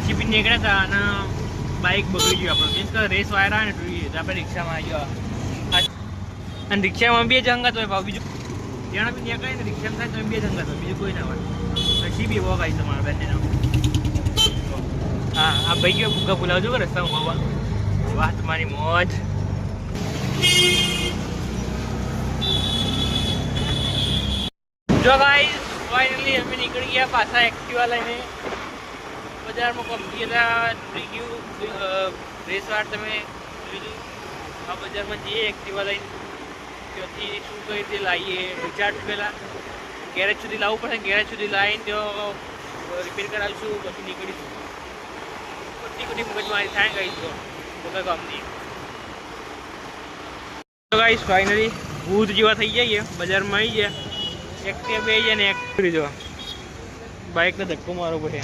GP નીકળ્યા હતા અને બાઇક બગડી ગયું આપણું. મીન્સ કે રેસ વાયર આવે ને જોઈએ તો આપણે રિક્ષામાં આવી ગયો. અને રિક્ષામાં બે જ અંગત હોય ભાવ, બીજું જણા બી નીકળે ને રિક્ષામાં થાય તો બે જ અંગત હોય, બીજું કોઈ ના હોય. જીપી વોક આવી તમારા બંનેનો. હા આ ભાઈ ગયો ભૂકા બોલાવજો કે રસ્તામાં બાબા. વાહ તમારી મોજ. જો ભાઈ ફાઇનલી અમે નીકળી ગયા પાછા એક્ટિવા લઈને. બજારમાં પહોંચી ગયા રેસવાર તમે લીધું. આ બજારમાં જઈએ એક્ટિવા લઈને, ત્યાંથી શું કઈ રીતે લાવીએ વિચાર પહેલાં ગેરેજ સુધી લાવવું પડે. ગેરેજ સુધી લાવીને ત્યાં રિપેર કરાવીશું, પછી નીકળીશું. બધી મગજમારી થાય ગઈ તો બધા ગામની. તો ગાઈસ ફાઇનલી ભૂત જેવા થઈ જઈએ, બજારમાં આવી ગયા. એક્ટિવા બે જાય ને એક જો બાઇકને ધક્કો મારવો પડે.